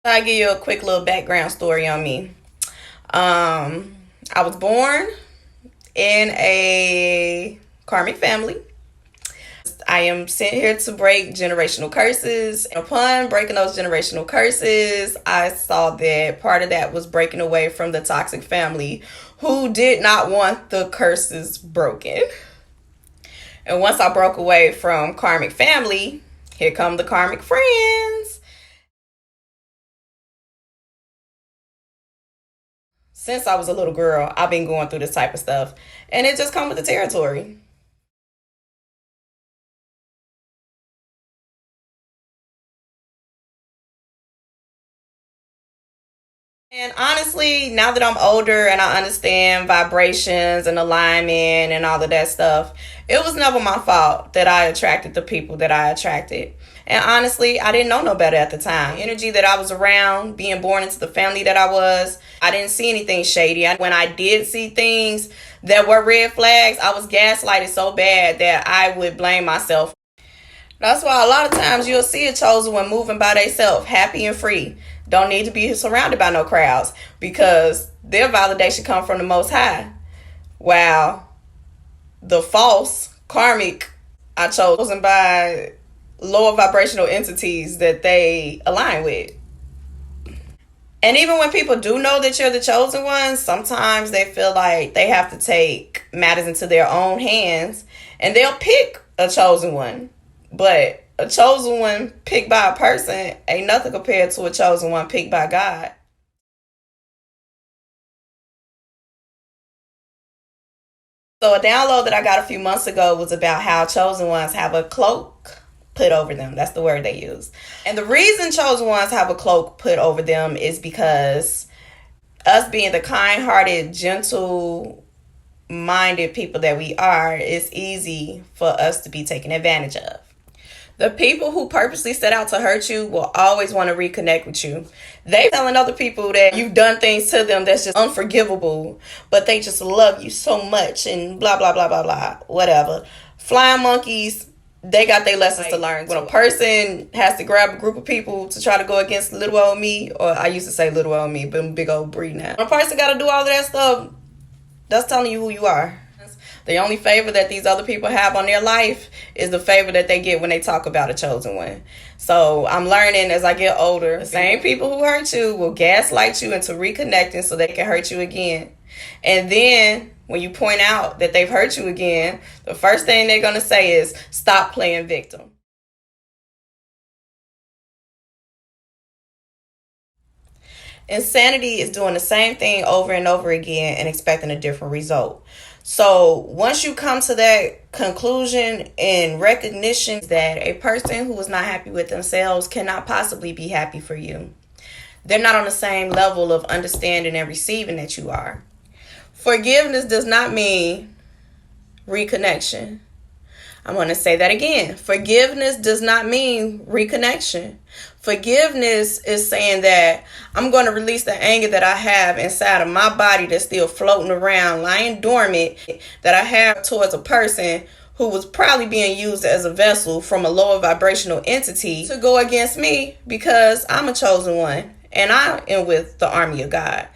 I'll give you a quick little background story on me. I was born in a karmic family. I am sent here to break generational curses. Upon breaking those generational curses, I saw that part of that was breaking away from the toxic family who did not want the curses broken. And once I broke away from karmic family, here come the karmic friends. Since I was a little girl, I've been going through this type of stuff, and it just comes with the territory. And honestly, now that I'm older and I understand vibrations and alignment and all of that stuff, it was never my fault that I attracted the people that I attracted. And honestly, I didn't know no better at the time. The energy that I was around, being born into the family that I was, I didn't see anything shady. When I did see things that were red flags, I was gaslighted so bad that I would blame myself. That's why a lot of times you'll see a chosen one moving by themselves, happy and free. Don't need to be surrounded by no crowds because their validation comes from the Most High. While the false, karmic, are chosen by lower vibrational entities that they align with. And even when people do know that you're the chosen one, sometimes they feel like they have to take matters into their own hands and they'll pick a chosen one. But a chosen one picked by a person ain't nothing compared to a chosen one picked by God. So a download that I got a few months ago was about how chosen ones have a cloak put over them. That's the word they use. And the reason chosen ones have a cloak put over them is because us being the kind-hearted, gentle-minded people that we are, it's easy for us to be taken advantage of. The people who purposely set out to hurt you will always want to reconnect with you. They telling other people that you've done things to them that's just unforgivable, but they just love you so much and blah, blah, blah, blah, blah, whatever. Flying monkeys, they got their lessons to learn. When a person has to grab a group of people to try to go against little old me, or I used to say little old me, but I'm big old Bree now. When a person got to do all of that stuff, that's telling you who you are. The only favor that these other people have on their life is the favor that they get when they talk about a chosen one. So I'm learning as I get older, the same people who hurt you will gaslight you into reconnecting so they can hurt you again. And then when you point out that they've hurt you again, the first thing they're going to say is, stop playing victim. Insanity is doing the same thing over and over again and expecting a different result. So once you come to that conclusion and recognition that a person who is not happy with themselves cannot possibly be happy for you. They're not on the same level of understanding and receiving that you are. Forgiveness does not mean reconnection. I'm going to say that again. Forgiveness does not mean reconnection. Forgiveness is saying that I'm going to release the anger that I have inside of my body that's still floating around, lying dormant, that I have towards a person who was probably being used as a vessel from a lower vibrational entity to go against me because I'm a chosen one and I am with the army of God.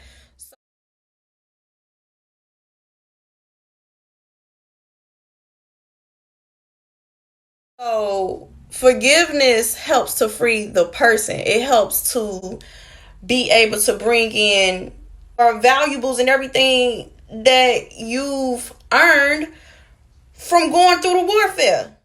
So forgiveness helps to free the person. It helps to be able to bring in our valuables and everything that you've earned from going through the warfare.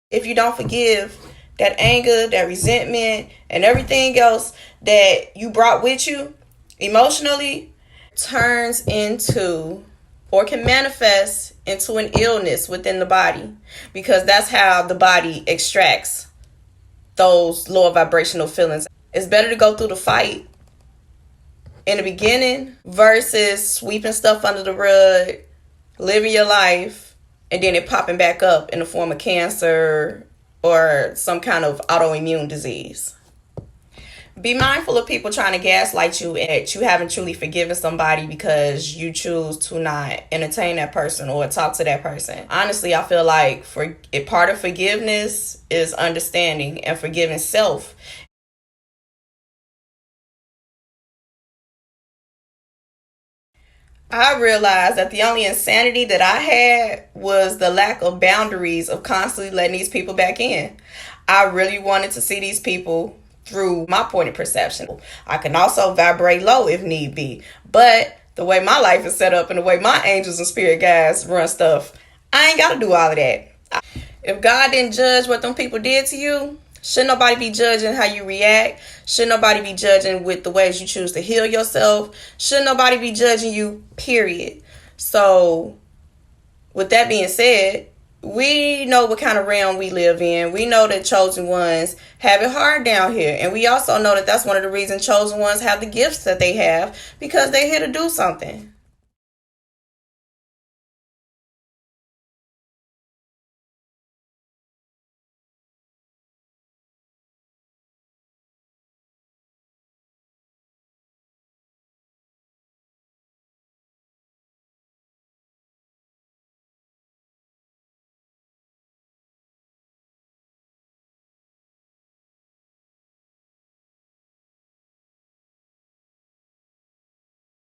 If you don't forgive, that anger, that resentment, and everything else that you brought with you emotionally turns into or can manifest into an illness within the body, because that's how the body extracts those lower vibrational feelings. It's better to go through the fight in the beginning versus sweeping stuff under the rug, living your life, and then it popping back up in the form of cancer or some kind of autoimmune disease. Be mindful of people trying to gaslight you and you haven't truly forgiven somebody because you choose to not entertain that person or talk to that person. Honestly, I feel like for a part of forgiveness is understanding and forgiving self. I realized that the only insanity that I had was the lack of boundaries of constantly letting these people back in. I really wanted to see these people through my point of perception. I can also vibrate low if need be. But the way my life is set up and the way my angels and spirit guides run stuff, I ain't got to do all of that. If God didn't judge what them people did to you, should nobody be judging how you react? Should nobody be judging with the ways you choose to heal yourself? Should nobody be judging you, period? So, with that being said, we know what kind of realm we live in. We know that chosen ones have it hard down here. And we also know that that's one of the reasons chosen ones have the gifts that they have, because they're here to do something.